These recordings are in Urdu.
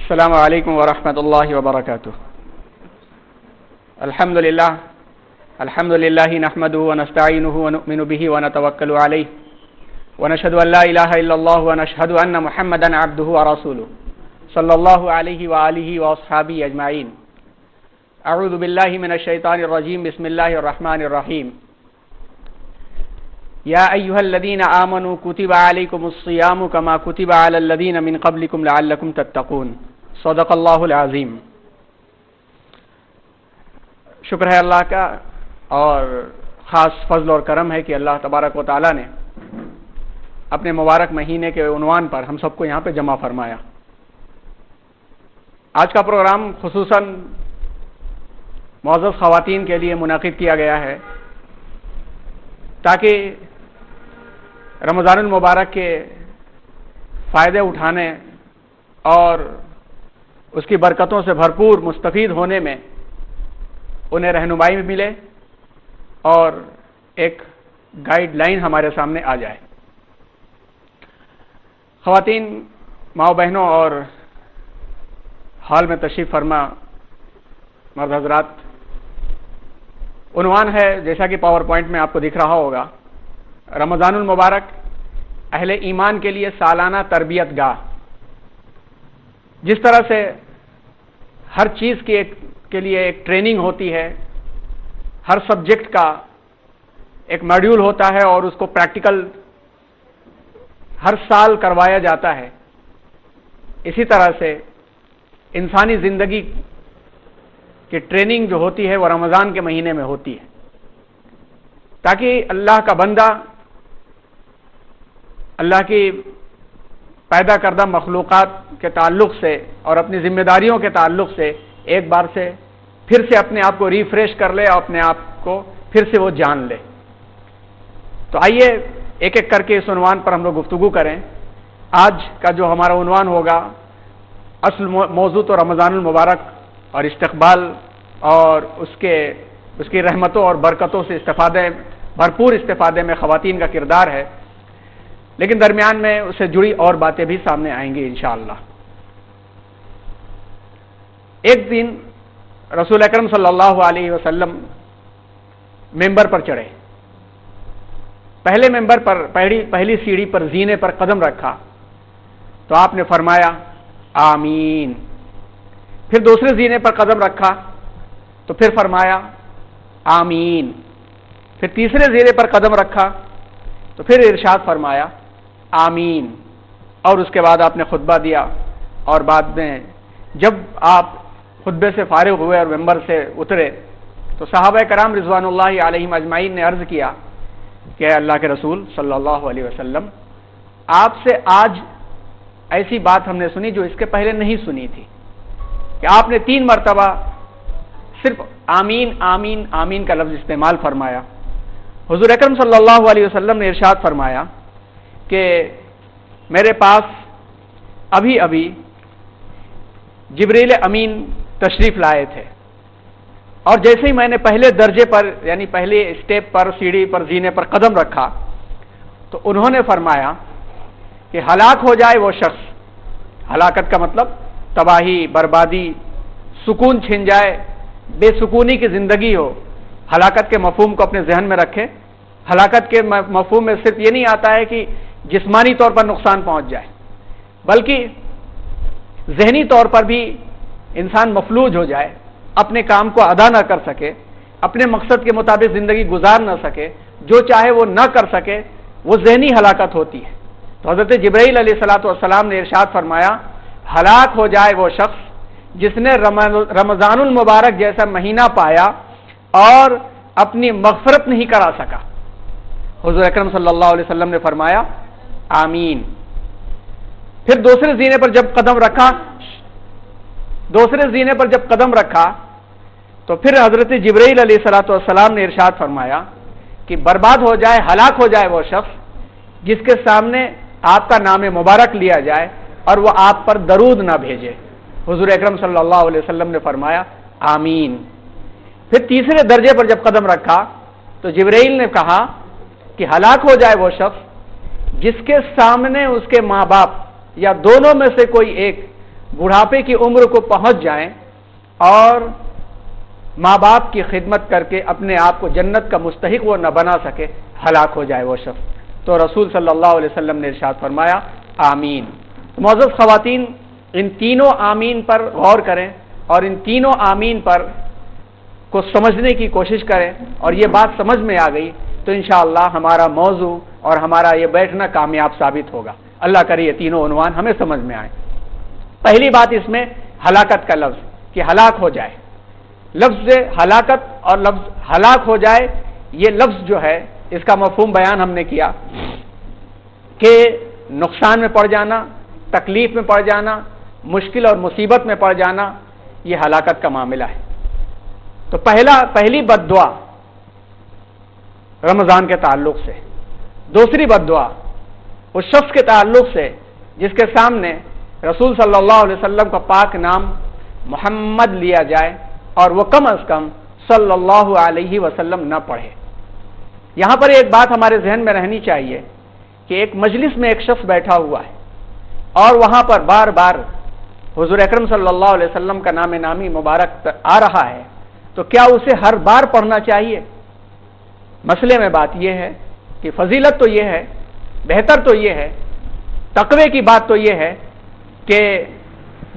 السلام علیکم ورحمۃ اللہ وبرکاتہ. الحمد للہ نحمده ونستعینه ونؤمن به ونتوکل علیہ ونشهد ان لا الہ الا اللہ ونشهد ان محمدا عبده ورسوله صلی اللہ علیہ وآلہ واصحابہ اجمعین. اعوذ باللہ من الشیطان الرجیم. بسم اللہ الرحمن الرحیم. یا ایھا الذین آمنوا کتب علیکم الصیام کما کتب علی الذین من قبلکم لعلکم تتقون. صدق اللہ العظیم. شکر ہے اللہ کا اور خاص فضل اور کرم ہے کہ اللہ تبارک و تعالی نے اپنے مبارک مہینے کے عنوان پر ہم سب کو یہاں پہ جمع فرمایا. آج کا پروگرام خصوصاً معزز خواتین کے لیے منعقد کیا گیا ہے تاکہ رمضان المبارک کے فائدے اٹھانے اور اس کی برکتوں سے بھرپور مستفید ہونے میں انہیں رہنمائی ملے اور ایک گائیڈ لائن ہمارے سامنے آ جائے. خواتین، ماؤں بہنوں اور ہال میں تشریف فرما مرد حضرات، عنوان ہے جیسا کہ پاور پوائنٹ میں آپ کو دکھ رہا ہوگا، رمضان المبارک اہل ایمان کے لیے سالانہ تربیت گاہ. جس طرح سے ہر چیز کے لیے ایک ٹریننگ ہوتی ہے، ہر سبجیکٹ کا ایک ماڈیول ہوتا ہے اور اس کو پریکٹیکل ہر سال کروایا جاتا ہے، اسی طرح سے انسانی زندگی کی ٹریننگ جو ہوتی ہے وہ رمضان کے مہینے میں ہوتی ہے تاکہ اللہ کا بندہ اللہ کی پیدا کردہ مخلوقات کے تعلق سے اور اپنی ذمہ داریوں کے تعلق سے ایک بار سے پھر سے اپنے آپ کو ریفریش کر لے اور اپنے آپ کو پھر سے وہ جان لے. تو آئیے ایک ایک کر کے اس عنوان پر ہم لوگ گفتگو کریں. آج کا جو ہمارا عنوان ہوگا، اصل موضوع تو رمضان المبارک اور استقبال اور اس کی رحمتوں اور برکتوں سے بھرپور استفادے میں خواتین کا کردار ہے، لیکن درمیان میں اس سے جڑی اور باتیں بھی سامنے آئیں گی انشاءاللہ. ایک دن رسول اکرم صلی اللہ علیہ وسلم ممبر پر چڑھے. پہلے ممبر پر پہلی سیڑھی پر زینے پر قدم رکھا تو آپ نے فرمایا آمین. پھر دوسرے زینے پر قدم رکھا تو پھر فرمایا آمین. پھر تیسرے زینے پر قدم رکھا تو پھر ارشاد فرمایا آمین. اور اس کے بعد آپ نے خطبہ دیا اور بعد میں جب آپ خطبے سے فارغ ہوئے اور ممبر سے اترے تو صحابہ کرام رضوان اللہ علیہم اجمعین نے عرض کیا کہ اے اللہ کے رسول صلی اللہ علیہ وسلم، آپ سے آج ایسی بات ہم نے سنی جو اس کے پہلے نہیں سنی تھی کہ آپ نے 3 مرتبہ صرف آمین آمین آمین کا لفظ استعمال فرمایا. حضور اکرم صلی اللہ علیہ وسلم نے ارشاد فرمایا کہ میرے پاس ابھی جبریل امین تشریف لائے تھے اور جیسے ہی میں نے پہلے درجے پر یعنی پہلے اسٹیپ پر سیڑھی پر زینے پر قدم رکھا تو انہوں نے فرمایا کہ ہلاک ہو جائے وہ شخص. ہلاکت کا مطلب تباہی، بربادی، سکون چھن جائے، بے سکونی کی زندگی ہو. ہلاکت کے مفہوم کو اپنے ذہن میں رکھے. ہلاکت کے مفہوم میں صرف یہ نہیں آتا ہے کہ جسمانی طور پر نقصان پہنچ جائے، بلکہ ذہنی طور پر بھی انسان مفلوج ہو جائے، اپنے کام کو ادا نہ کر سکے، اپنے مقصد کے مطابق زندگی گزار نہ سکے، جو چاہے وہ نہ کر سکے، وہ ذہنی ہلاکت ہوتی ہے. تو حضرت جبرائیل علیہ الصلوۃ والسلام نے ارشاد فرمایا ہلاک ہو جائے وہ شخص جس نے رمضان المبارک جیسا مہینہ پایا اور اپنی مغفرت نہیں کرا سکا. حضور اکرم صلی اللہ علیہ وسلم نے فرمایا آمین. پھر دوسرے زینے پر جب قدم رکھا تو پھر حضرت جبرائیل علیہ الصلوۃ والسلام نے ارشاد فرمایا کہ برباد ہو جائے، ہلاک ہو جائے وہ شخص جس کے سامنے آپ کا نام مبارک لیا جائے اور وہ آپ پر درود نہ بھیجے. حضور اکرم صلی اللہ علیہ وسلم نے فرمایا آمین. پھر تیسرے درجے پر جب قدم رکھا تو جبرائیل نے کہا کہ ہلاک ہو جائے وہ شخص جس کے سامنے اس کے ماں باپ یا دونوں میں سے کوئی ایک بڑھاپے کی عمر کو پہنچ جائیں اور ماں باپ کی خدمت کر کے اپنے آپ کو جنت کا مستحق وہ نہ بنا سکے، ہلاک ہو جائے وہ شخص۔ تو رسول صلی اللہ علیہ وسلم نے ارشاد فرمایا آمین۔ معزز خواتین، ان تینوں آمین پر غور کریں اور ان تینوں آمین پر کو سمجھنے کی کوشش کریں، اور یہ بات سمجھ میں آ گئی تو انشاءاللہ ہمارا موضوع اور ہمارا یہ بیٹھنا کامیاب ثابت ہوگا۔ اللہ کرے یہ تینوں عنوان ہمیں سمجھ میں آئیں۔ پہلی بات اس میں ہلاکت کا لفظ، کہ ہلاک ہو جائے۔ لفظ ہلاکت اور لفظ ہلاک ہو جائے، یہ لفظ جو ہے اس کا مفہوم بیان ہم نے کیا کہ نقصان میں پڑ جانا، تکلیف میں پڑ جانا، مشکل اور مصیبت میں پڑ جانا، یہ ہلاکت کا معاملہ ہے۔ تو پہلی بد دعا رمضان کے تعلق سے، دوسری بد دعا اس شخص کے تعلق سے جس کے سامنے رسول صلی اللہ علیہ وسلم کا پاک نام محمد لیا جائے اور وہ کم از کم صلی اللہ علیہ وسلم نہ پڑھے۔ یہاں پر ایک بات ہمارے ذہن میں رہنی چاہیے کہ ایک مجلس میں ایک شخص بیٹھا ہوا ہے اور وہاں پر بار بار حضور اکرم صلی اللہ علیہ وسلم کا نام نامی مبارک آ رہا ہے، تو کیا اسے ہر بار پڑھنا چاہیے؟ مسئلے میں بات یہ ہے کہ فضیلت تو یہ ہے، بہتر تو یہ ہے، تقوی کی بات تو یہ ہے کہ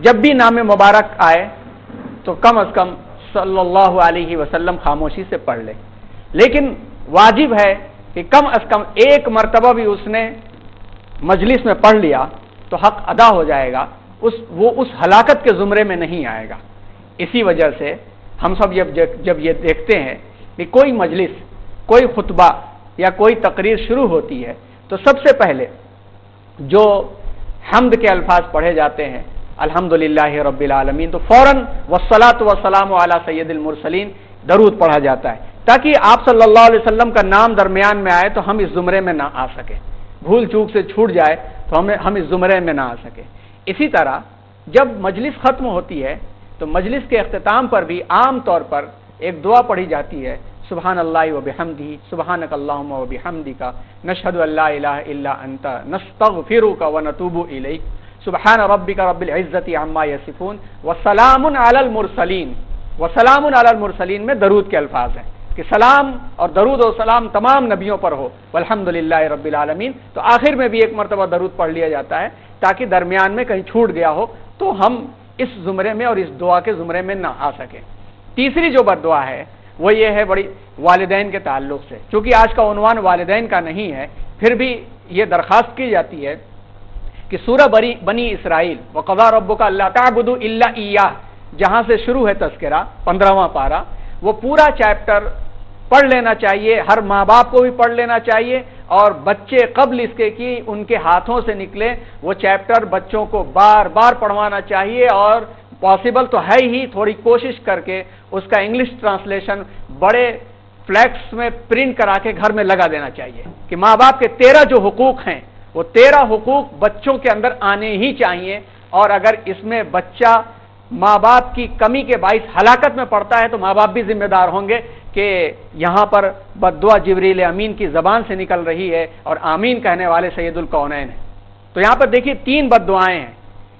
جب بھی نام مبارک آئے تو کم از کم صلی اللہ علیہ وسلم خاموشی سے پڑھ لے، لیکن واجب ہے کہ کم از کم ایک مرتبہ بھی اس نے مجلس میں پڑھ لیا تو حق ادا ہو جائے گا، وہ اس ہلاکت کے زمرے میں نہیں آئے گا۔ اسی وجہ سے ہم سب جب یہ دیکھتے ہیں کہ کوئی مجلس، کوئی خطبہ یا کوئی تقریر شروع ہوتی ہے تو سب سے پہلے جو حمد کے الفاظ پڑھے جاتے ہیں الحمدللہ رب العالمین، تو فوراً والصلاۃ والسلام علی سید المرسلین درود پڑھا جاتا ہے تاکہ آپ صلی اللہ علیہ وسلم کا نام درمیان میں آئے تو ہم اس زمرے میں نہ آ سکے، بھول چوک سے چھوٹ جائے تو ہم اس زمرے میں نہ آ سکے۔ اسی طرح جب مجلس ختم ہوتی ہے تو مجلس کے اختتام پر بھی عام طور پر ایک دعا پڑھی جاتی ہے، سبحان اللہ و بحمدہ، سبحانک اللہم و بحمدک، نشہد ان لا الہ الا انت، نستغفرک و نتوب الیک، سبحان ربک رب العزت عما یصفون، وسلام علی المرسلین۔ وسلام علی المرسلین میں درود کے الفاظ ہیں کہ سلام اور درود و سلام تمام نبیوں پر ہو، والحمدللہ رب العالمین۔ تو آخر میں بھی ایک مرتبہ درود پڑھ لیا جاتا ہے تاکہ درمیان میں کہیں چھوٹ گیا ہو تو ہم اس زمرے میں اور اس دعا کے زمرے میں نہ آ سکیں۔ تیسری جو بد دعا ہے وہ یہ ہے بڑی والدین کے تعلق سے، چونکہ آج کا عنوان والدین کا نہیں ہے، پھر بھی یہ درخواست کی جاتی ہے کہ سورہ بنی اسرائیل وقضى ربک الا تعبدوا الا ایاہ جہاں سے شروع ہے تذکرہ 15واں پارہ، وہ پورا چیپٹر پڑھ لینا چاہیے، ہر ماں باپ کو بھی پڑھ لینا چاہیے، اور بچے قبل اس کے کہ ان کے ہاتھوں سے نکلے وہ چیپٹر بچوں کو بار بار پڑھوانا چاہیے، اور پاسبل تو ہے ہی تھوڑی کوشش کر کے اس کا انگلش ٹرانسلیشن بڑے فلیکس میں پرنٹ کرا کے گھر میں لگا دینا چاہیے کہ ماں باپ کے 13 جو حقوق ہیں وہ 13 حقوق بچوں کے اندر آنے ہی چاہیے، اور اگر اس میں بچہ ماں باپ کی کمی کے باعث ہلاکت میں پڑتا ہے تو ماں باپ بھی ذمہ دار ہوں گے کہ یہاں پر بد دعا جبریل امین کی زبان سے نکل رہی ہے اور آمین کہنے والے سید الکونین ہیں۔ تو یہاں پر دیکھیے 3 بد دعائیں ہیں۔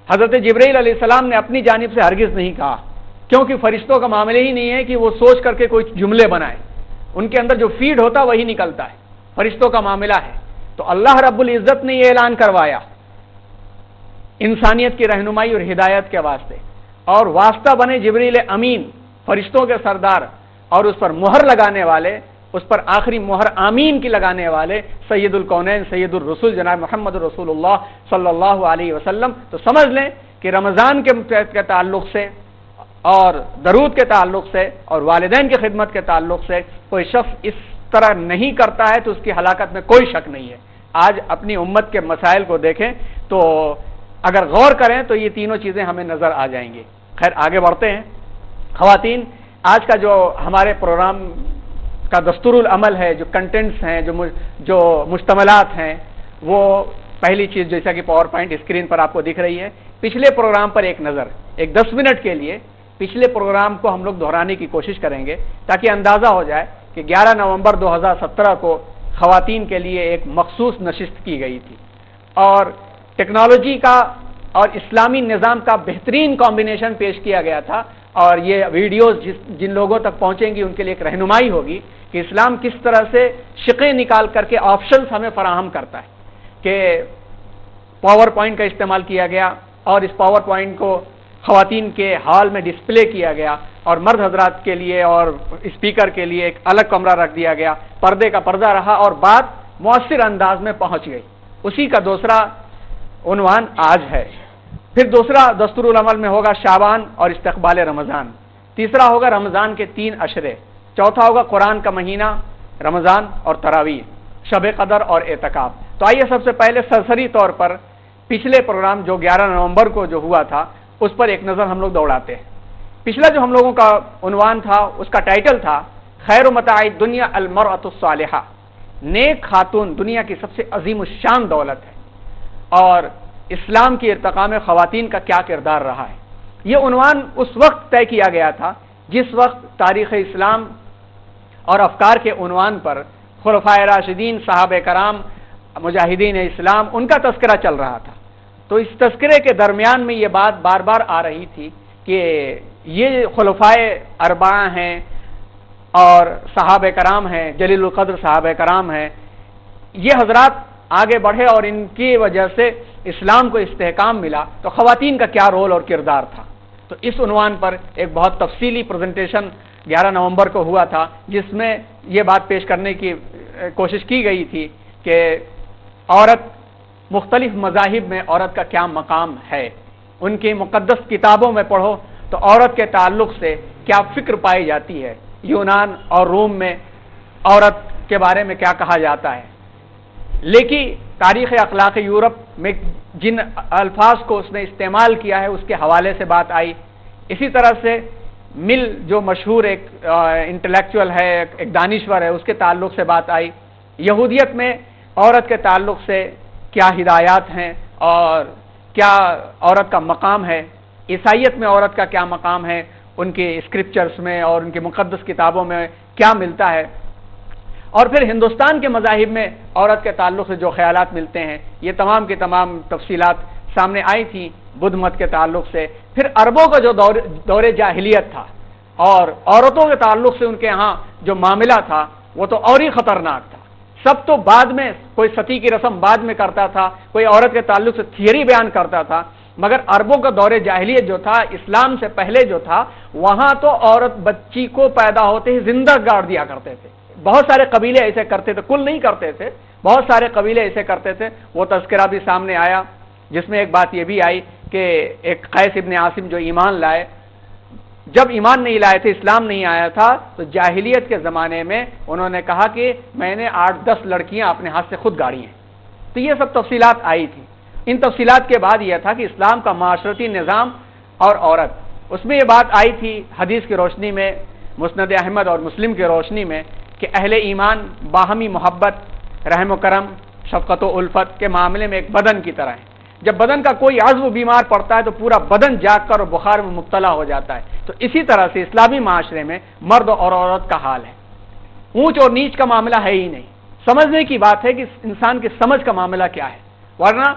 حضرت جبرائیل علیہ السلام نے اپنی جانب سے ہرگز نہیں کہا، کیونکہ فرشتوں کا معاملہ ہی نہیں ہے کہ وہ سوچ کر کے کوئی جملے بنائے، ان کے اندر جو فیڈ ہوتا وہی نکلتا ہے، فرشتوں کا معاملہ ہے۔ تو اللہ رب العزت نے یہ اعلان کروایا انسانیت کی رہنمائی اور ہدایت کے واسطے، اور واسطہ بنے جبریل امین فرشتوں کے سردار، اور اس پر مہر لگانے والے، اس پر آخری مہر آمین کی لگانے والے سید الکونین سید الرسول جناب محمد رسول اللہ صلی اللہ علیہ وسلم۔ تو سمجھ لیں کہ رمضان کے تعلق سے اور درود کے تعلق سے اور والدین کی خدمت کے تعلق سے کوئی شخص اس طرح نہیں کرتا ہے تو اس کی ہلاکت میں کوئی شک نہیں ہے۔ آج اپنی امت کے مسائل کو دیکھیں تو اگر غور کریں تو یہ تینوں چیزیں ہمیں نظر آ جائیں گی۔ خیر آگے بڑھتے ہیں۔ خواتین، آج کا جو ہمارے پروگرام کا دستور العمل ہے، جو کنٹینٹس ہیں، جو مشتملات ہیں، وہ پہلی چیز جیسا کہ پاور پوائنٹ اسکرین پر آپ کو دکھ رہی ہے، پچھلے پروگرام پر ایک نظر، ایک 10 منٹ کے لیے پچھلے پروگرام کو ہم لوگ دہرانے کی کوشش کریں گے تاکہ اندازہ ہو جائے کہ 11 نومبر 2017 کو خواتین کے لیے ایک مخصوص نشست کی گئی تھی، اور ٹیکنالوجی کا اور اسلامی نظام کا بہترین کمبینیشن پیش کیا گیا تھا، اور یہ ویڈیوز جن لوگوں تک پہنچیں گی ان کے لیے ایک رہنمائی ہوگی کہ اسلام کس طرح سے شقیں نکال کر کے آپشنز ہمیں فراہم کرتا ہے. کہ پاور پوائنٹ کا استعمال کیا گیا اور اس پاور پوائنٹ کو خواتین کے ہال میں ڈسپلے کیا گیا اور مرد حضرات کے لیے اور اسپیکر کے لیے ایک الگ کمرہ رکھ دیا گیا، پردے کا پردہ رہا اور بات مؤثر انداز میں پہنچ گئی. اسی کا دوسرا عنوان آج ہے. پھر دوسرا دستور العمل میں ہوگا شعبان اور استقبال رمضان. تیسرا ہوگا رمضان کے 3 عشرے. چوتھا ہوگا قرآن کا مہینہ، رمضان اور تراویح، شب قدر اور اعتکاف. تو آئیے سب سے پہلے سرسری طور پر پچھلے پروگرام جو 11 نومبر کو جو ہوا تھا اس پر ایک نظر ہم لوگ دوڑاتے ہیں. پچھلا جو ہم لوگوں کا عنوان تھا اس کا ٹائٹل تھا خیر متاع الدنیا المرأۃ الصالحہ، نیک خاتون دنیا کی سب سے عظیم الشان دولت ہے، اور اسلام کی ارتقاء میں خواتین کا کیا کردار رہا ہے. یہ عنوان اس وقت طے کیا گیا تھا جس وقت تاریخ اسلام اور افکار کے عنوان پر خلفائے راشدین، صحابہ کرام، مجاہدین اسلام، ان کا تذکرہ چل رہا تھا. تو اس تذکرے کے درمیان میں یہ بات بار بار آ رہی تھی کہ یہ خلفائے اربعہ ہیں اور صحابہ کرام ہیں، جلیل القدر صحابہ کرام ہیں، یہ حضرات آگے بڑھے اور ان کی وجہ سے اسلام کو استحکام ملا، تو خواتین کا کیا رول اور کردار تھا. تو اس عنوان پر ایک بہت تفصیلی پریزنٹیشن 11 نومبر کو ہوا تھا جس میں یہ بات پیش کرنے کی کوشش کی گئی تھی کہ عورت، مختلف مذاہب میں عورت کا کیا مقام ہے. ان کی مقدس کتابوں میں پڑھو تو عورت کے تعلق سے کیا فکر پائی جاتی ہے. یونان اور روم میں عورت کے بارے میں کیا کہا جاتا ہے. لیکن تاریخ اخلاق یورپ میں جن الفاظ کو اس نے استعمال کیا ہے اس کے حوالے سے بات آئی. اسی طرح سے مل جو مشہور ایک انٹلیکچوئل ہے، ایک دانشور ہے، اس کے تعلق سے بات آئی. یہودیت میں عورت کے تعلق سے کیا ہدایات ہیں اور کیا عورت کا مقام ہے. عیسائیت میں عورت کا کیا مقام ہے، ان کے اسکرپچرز میں اور ان کی مقدس کتابوں میں کیا ملتا ہے. اور پھر ہندوستان کے مذاہب میں عورت کے تعلق سے جو خیالات ملتے ہیں، یہ تمام کی تمام تفصیلات سامنے آئی تھیں بدھ مت کے تعلق سے. پھر عربوں کا جو دور جاہلیت تھا اور عورتوں کے تعلق سے ان کے ہاں جو معاملہ تھا وہ تو اور ہی خطرناک تھا. سب تو بعد میں کوئی ستی کی رسم بعد میں کرتا تھا، کوئی عورت کے تعلق سے تھیوری بیان کرتا تھا، مگر عربوں کا دور جاہلیت جو تھا، اسلام سے پہلے جو تھا، وہاں تو عورت بچی کو پیدا ہوتے ہی زندہ گاڑ دیا کرتے تھے. بہت سارے قبیلے ایسے کرتے تھے، کل نہیں کرتے تھے، بہت سارے قبیلے ایسے کرتے تھے. وہ تذکرہ بھی سامنے آیا جس میں ایک بات یہ بھی آئی کہ ایک قیس ابن عاصم جو ایمان لائے، جب ایمان نہیں لائے تھے، اسلام نہیں آیا تھا، تو جاہلیت کے زمانے میں انہوں نے کہا کہ میں نے 8-10 لڑکیاں اپنے ہاتھ سے خود گاڑی ہیں. تو یہ سب تفصیلات آئی تھی. ان تفصیلات کے بعد یہ تھا کہ اسلام کا معاشرتی نظام اور عورت، اس میں یہ بات آئی تھی حدیث کی روشنی میں، مسند احمد اور مسلم کی روشنی میں، کہ اہل ایمان باہمی محبت، رحم و کرم، شفقت و الفت کے معاملے میں ایک بدن کی طرح ہے. جب بدن کا کوئی عضو بیمار پڑتا ہے تو پورا بدن جاگ کر اور بخار میں مبتلا ہو جاتا ہے. تو اسی طرح سے اسلامی معاشرے میں مرد اور عورت کا حال ہے. اونچ اور نیچ کا معاملہ ہے ہی نہیں. سمجھنے کی بات ہے کہ انسان کی سمجھ کا معاملہ کیا ہے. ورنہ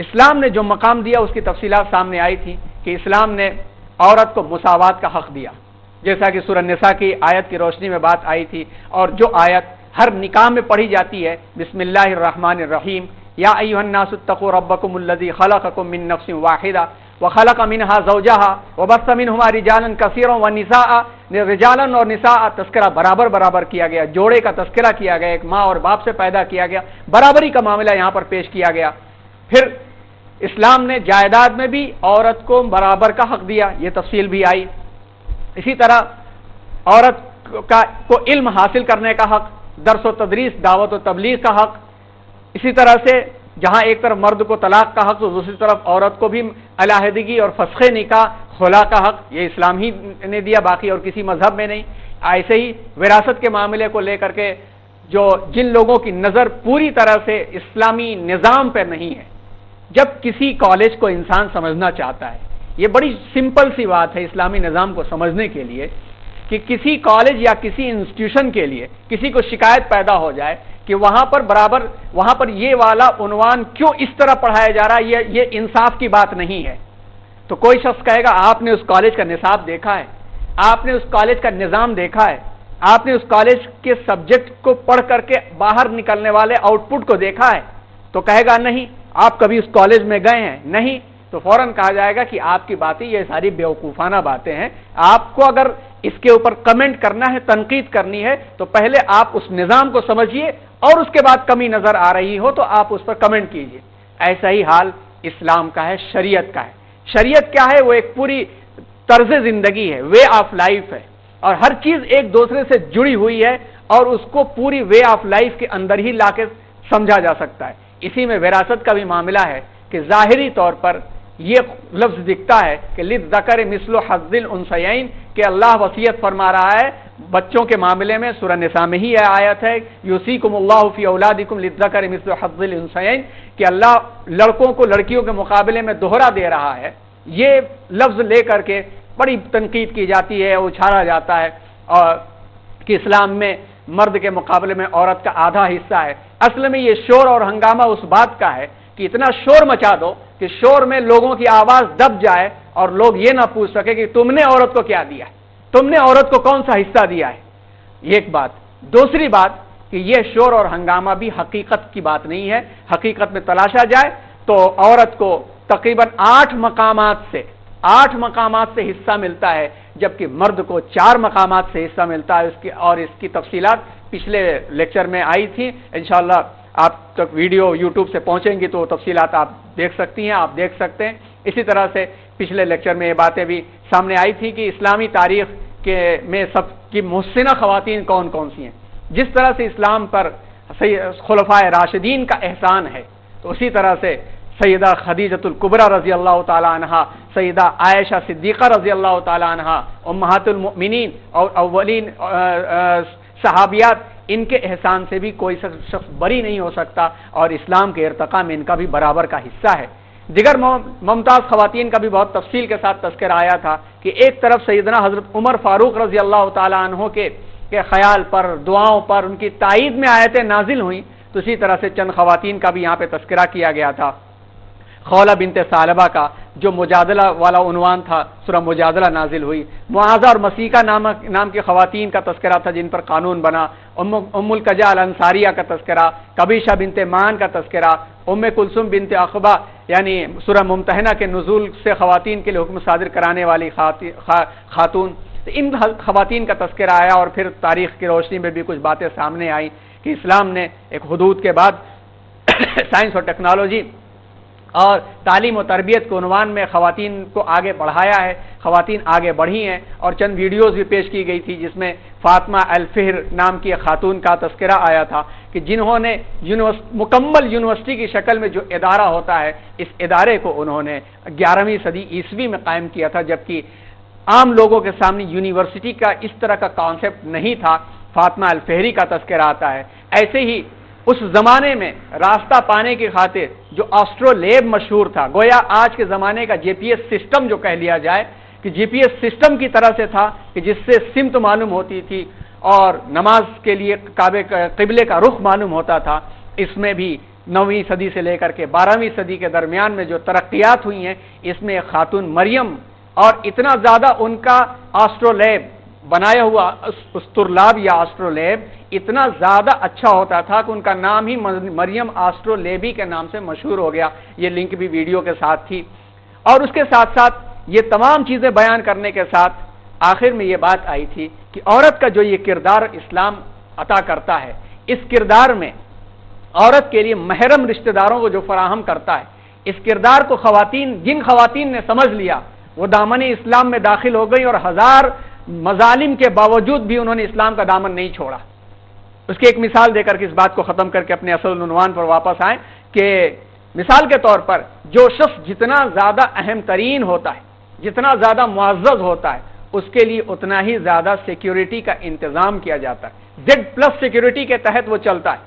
اسلام نے جو مقام دیا اس کی تفصیلات سامنے آئی تھی کہ اسلام نے عورت کو مساوات کا حق دیا، جیسا کہ سورہ نساء کی آیت کی روشنی میں بات آئی تھی، اور جو آیت ہر نکاح میں پڑھی جاتی ہے، بسم اللہ الرحمن الرحیم، یا ایھا الناس اتقوا ربکم الذی خلقکم من نفس واحدہ وخلق منها زوجها وبث منهما رجالا كثيرا ونساء. رجالا اور نساء تذکرہ برابر کیا گیا، جوڑے کا تذکرہ کیا گیا، ایک ماں اور باپ سے پیدا کیا گیا، برابری کا معاملہ یہاں پر پیش کیا گیا. پھر اسلام نے جائیداد میں بھی عورت کو برابر کا حق دیا، یہ تفصیل بھی آئی. اسی طرح عورت کو علم حاصل کرنے کا حق، درس و تدریس، دعوت و تبلیغ کا حق. اسی طرح سے جہاں ایک طرف مرد کو طلاق کا حق تو دوسری طرف عورت کو بھی علیحدگی اور فسخ نکاح، خلا کا حق، یہ اسلام ہی نے دیا، باقی اور کسی مذہب میں نہیں. ایسے ہی وراثت کے معاملے کو لے کر کے جن لوگوں کی نظر پوری طرح سے اسلامی نظام پہ نہیں ہے، جب کسی کالج کو انسان سمجھنا چاہتا ہے، یہ بڑی سمپل سی بات ہے اسلامی نظام کو سمجھنے کے لیے، کہ کسی کالج یا کسی انسٹیٹیوشن کے لیے کسی کو شکایت پیدا ہو جائے کہ وہاں پر یہ والا عنوان کیوں اس طرح پڑھایا جا رہا ہے، یہ انصاف کی بات نہیں ہے۔ تو کوئی شخص کہے گا آپ نے اس کالج کا نصاب دیکھا ہے، آپ نے اس کالج کا نظام دیکھا ہے، آپ نے اس کالج کے سبجیکٹ کو پڑھ کر کے باہر نکلنے والے آؤٹ پٹ کو دیکھا ہے؟ تو کہے گا نہیں۔ آپ کبھی اس کالج میں گئے ہیں؟ نہیں۔ تو فوراً کہا جائے گا کہ آپ کی باتیں یہ ساری بیوقوفانہ باتیں ہیں، آپ کو اگر اس کے اوپر کمنٹ کرنا ہے، تنقید کرنی ہے، تو پہلے آپ اس نظام کو سمجھیے اور اس کے بعد کمی نظر آ رہی ہو تو آپ اس پر کمنٹ کیجیے۔ ایسا ہی حال اسلام کا ہے، شریعت کا ہے۔ شریعت کیا ہے؟ وہ ایک پوری طرز زندگی ہے، وے آف لائف ہے، اور ہر چیز ایک دوسرے سے جڑی ہوئی ہے اور اس کو پوری وے آف لائف کے اندر ہی لا کے سمجھا جا سکتا ہے۔ اسی میں وراثت کا بھی معاملہ ہے کہ ظاہری طور پر یہ لفظ دکھتا ہے کہ للذکر مثل حظ الانثیین، کہ اللہ وصیت فرما رہا ہے بچوں کے معاملے میں۔ سورہ نساء میں ہی یہ آیت ہے، یوصیکم اللہ فی اولادکم للذکر مثل حظ الانثیین، کہ اللہ لڑکوں کو لڑکیوں کے مقابلے میں دوہرا دے رہا ہے۔ یہ لفظ لے کر کے بڑی تنقید کی جاتی ہے، اچھالا جاتا ہے اور کہ اسلام میں مرد کے مقابلے میں عورت کا آدھا حصہ ہے۔ اصل میں یہ شور اور ہنگامہ اس بات کا ہے کہ اتنا شور مچا دو کہ شور میں لوگوں کی آواز دب جائے اور لوگ یہ نہ پوچھ سکے کہ تم نے عورت کو کیا دیا ہے، تم نے عورت کو کون سا حصہ دیا ہے۔ ایک بات۔ دوسری بات کہ یہ شور اور ہنگامہ بھی حقیقت کی بات نہیں ہے۔ حقیقت میں تلاشا جائے تو عورت کو تقریباً 8 مقامات سے حصہ ملتا ہے، جبکہ مرد کو 4 مقامات سے حصہ ملتا ہے۔ اور اس کی تفصیلات پچھلے لیکچر میں آئی تھی، انشاءاللہ آپ تک ویڈیو یوٹیوب سے پہنچیں گی تو تفصیلات آپ دیکھ سکتی ہیں، آپ دیکھ سکتے ہیں۔ اسی طرح سے پچھلے لیکچر میں یہ باتیں بھی سامنے آئی تھی کہ اسلامی تاریخ میں سب کی محسنہ خواتین کون کون سی ہیں۔ جس طرح سے اسلام پر خلفائے راشدین کا احسان ہے، تو اسی طرح سے سیدہ خدیجۃ الکبریٰ رضی اللہ تعالی عنہا، سیدہ عائشہ صدیقہ رضی اللہ تعالی عنہا، امہات المؤمنین اور اولین صحابیات، ان کے احسان سے بھی کوئی شخص بری نہیں ہو سکتا، اور اسلام کے ارتقاء میں ان کا بھی برابر کا حصہ ہے۔ دیگر ممتاز خواتین کا بھی بہت تفصیل کے ساتھ تذکرہ آیا تھا کہ ایک طرف سیدنا حضرت عمر فاروق رضی اللہ تعالی عنہ کے خیال پر، دعاؤں پر، ان کی تائید میں آیتیں نازل ہوئیں، تو اسی طرح سے چند خواتین کا بھی یہاں پہ تذکرہ کیا گیا تھا۔ خولہ بنت ثعلبہ کا جو مجادلہ والا عنوان تھا، سورہ مجادلہ نازل ہوئی۔ معاذہ اور مسیکہ نام کی خواتین کا تذکرہ تھا جن پر قانون بنا۔ ام القجا الانصاریہ کا تذکرہ، کبیشہ بنت مان کا تذکرہ، ام کلثوم بنت عقبہ یعنی سورہ ممتحنہ کے نزول سے خواتین کے لیے حکم صادر کرانے والی خاتون، ان خواتین کا تذکرہ آیا، اور پھر تاریخ کی روشنی میں بھی کچھ باتیں سامنے آئیں کہ اسلام نے ایک حدود کے بعد سائنس اور ٹیکنالوجی اور تعلیم و تربیت کے عنوان میں خواتین کو آگے بڑھایا ہے، خواتین آگے بڑھی ہیں، اور چند ویڈیوز بھی پیش کی گئی تھی جس میں فاطمہ الفہر نام کی خاتون کا تذکرہ آیا تھا کہ جنہوں نے مکمل یونیورسٹی کی شکل میں جو ادارہ ہوتا ہے، اس ادارے کو انہوں نے 11ویں صدی عیسوی میں قائم کیا تھا، جبکہ عام لوگوں کے سامنے یونیورسٹی کا اس طرح کا کانسیپٹ نہیں تھا۔ فاطمہ الفہری کا تذکرہ آتا ہے۔ ایسے ہی اس زمانے میں راستہ پانے کی خاطر جو آسٹرولیب مشہور تھا، گویا آج کے زمانے کا جی پی ایس سسٹم جو کہہ لیا جائے کہ جی پی ایس سسٹم کی طرح سے تھا کہ جس سے سمت معلوم ہوتی تھی اور نماز کے لیے قبلے کا رخ معلوم ہوتا تھا۔ اس میں بھی 9ویں صدی سے لے کر کے 12ویں صدی کے درمیان میں جو ترقیات ہوئی ہیں، اس میں ایک خاتون مریم، اور اتنا زیادہ ان کا آسٹرولیب بنایا ہوا استرلاب یا آسٹرولیب اتنا زیادہ اچھا ہوتا تھا کہ ان کا نام ہی مریم آسٹرولیبی کے نام سے مشہور ہو گیا۔ یہ لنک بھی ویڈیو کے ساتھ تھی۔ اور اس کے ساتھ ساتھ یہ تمام چیزیں بیان کرنے کے ساتھ آخر میں یہ بات آئی تھی کہ عورت کا جو یہ کردار اسلام عطا کرتا ہے، اس کردار میں عورت کے لیے محرم رشتہ داروں کو جو فراہم کرتا ہے، اس کردار کو جن خواتین نے سمجھ لیا وہ دامن اسلام میں داخل ہو گئی، اور 1000 مظالم کے باوجود بھی انہوں نے اسلام کا دامن نہیں چھوڑا۔ اس کی ایک مثال دے کر کے اس بات کو ختم کر کے اپنے اصل عنوان پر واپس آئیں کہ مثال کے طور پر جو شخص جتنا زیادہ اہم ترین ہوتا ہے، جتنا زیادہ معزز ہوتا ہے، اس کے لیے اتنا ہی زیادہ سیکیورٹی کا انتظام کیا جاتا ہے۔ Z+ سیکیورٹی کے تحت وہ چلتا ہے۔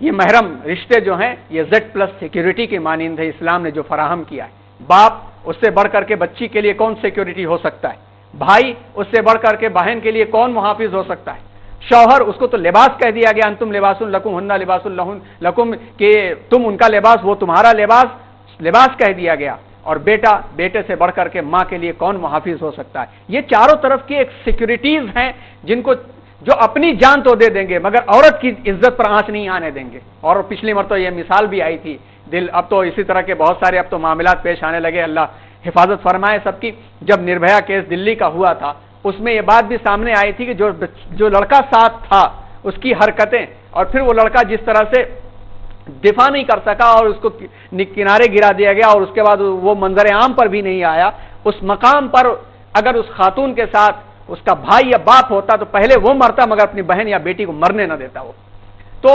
یہ محرم رشتے جو ہیں یہ Z+ سیکیورٹی کے مانند ہے، اسلام نے جو فراہم کیا ہے۔ باپ اس سے بڑھ کر کے بچی کے لیے کون سیکیورٹی ہو سکتا ہے؟ بھائی اس سے بڑھ کر کے بہن کے لیے کون محافظ ہو سکتا ہے؟ شوہر اس کو تو لباس کہہ دیا گیا، انتم لباس لکم ہن لباس لکم، کہ تم ان کا لباس وہ تمہارا لباس کہہ دیا گیا، اور بیٹا بیٹے سے بڑھ کر کے ماں کے لیے کون محافظ ہو سکتا ہے؟ یہ چاروں طرف کی ایک سیکورٹیز ہیں جن کو جو اپنی جان تو دے دیں گے مگر عورت کی عزت پر آنچ نہیں آنے دیں گے. اور پچھلی مرتبہ یہ مثال بھی آئی تھی، اب تو اسی طرح کے بہت سارے اب تو معاملات پیش آنے لگے، اللہ حفاظت فرمائے سب کی. جب نربھیا کیس دلی کا ہوا تھا اس میں یہ بات بھی سامنے آئی تھی کہ جو لڑکا ساتھ تھا اس کی حرکتیں، اور پھر وہ لڑکا جس طرح سے دفاع نہیں کر سکا اور اس کو کنارے گرا دیا گیا، اور اس کے بعد وہ منظر عام پر بھی نہیں آیا. اس مقام پر اگر اس خاتون کے ساتھ اس کا بھائی یا باپ ہوتا تو پہلے وہ مرتا مگر اپنی بہن یا بیٹی کو مرنے نہ دیتا وہ. تو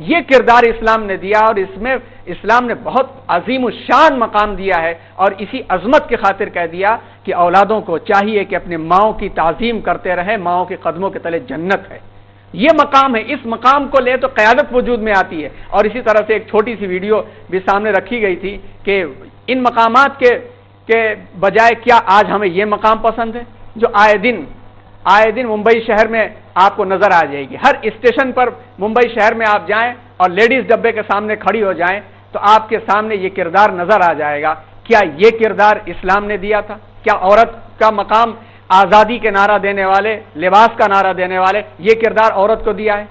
یہ کردار اسلام نے دیا، اور اس میں اسلام نے بہت عظیم الشان مقام دیا ہے، اور اسی عظمت کی خاطر کہہ دیا کہ اولادوں کو چاہیے کہ اپنے ماؤں کی تعظیم کرتے رہے، ماؤں کے قدموں کے تلے جنت ہے. یہ مقام ہے، اس مقام کو لے تو قیادت وجود میں آتی ہے. اور اسی طرح سے ایک چھوٹی سی ویڈیو بھی سامنے رکھی گئی تھی کہ ان مقامات کے بجائے کیا آج ہمیں یہ مقام پسند ہے جو آئے دن ممبئی شہر میں آپ کو نظر آ جائے گی. ہر اسٹیشن پر ممبئی شہر میں آپ جائیں اور لیڈیز ڈبے کے سامنے کھڑی ہو جائیں تو آپ کے سامنے یہ کردار نظر آ جائے گا. کیا یہ کردار اسلام نے دیا تھا؟ کیا عورت کا مقام آزادی کے نعرہ دینے والے، لباس کا نعرہ دینے والے، یہ کردار عورت کو دیا ہے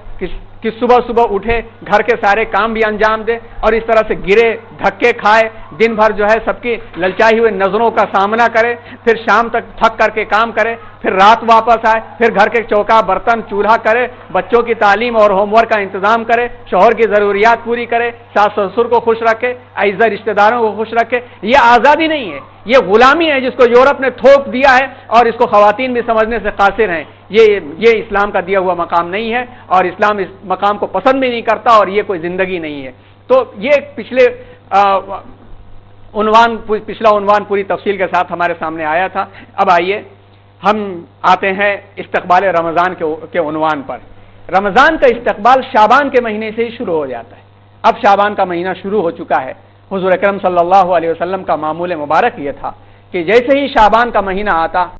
کہ صبح اٹھے، گھر کے سارے کام بھی انجام دے، اور اس طرح سے گرے دھکے کھائے، دن بھر جو ہے سب کی للچائی ہوئے نظروں کا سامنا کرے، پھر شام تک تھک کر کے کام کرے، پھر رات واپس آئے، پھر گھر کے چوکا برتن چولہا کرے، بچوں کی تعلیم اور ہوم ورک کا انتظام کرے، شوہر کی ضروریات پوری کرے، ساس سسر کو خوش رکھے، اعزا رشتہ داروں کو خوش رکھے. یہ آزادی نہیں ہے، یہ غلامی ہے جس کو یورپ نے تھوپ دیا ہے، اور اس کو خواتین بھی سمجھنے سے قاصر ہیں. یہ اسلام کا دیا ہوا مقام نہیں ہے، اور اسلام اس مقام کو پسند بھی نہیں کرتا، اور یہ کوئی زندگی نہیں ہے. تو یہ پچھلا عنوان پوری تفصیل کے ساتھ ہمارے سامنے آیا تھا. اب آئیے ہم آتے ہیں استقبال رمضان کے عنوان پر. رمضان کا استقبال شعبان کے مہینے سے ہی شروع ہو جاتا ہے. اب شعبان کا مہینہ شروع ہو چکا ہے. حضور اکرم صلی اللہ علیہ وسلم کا معمول مبارک یہ تھا کہ جیسے ہی شعبان کا مہینہ آتا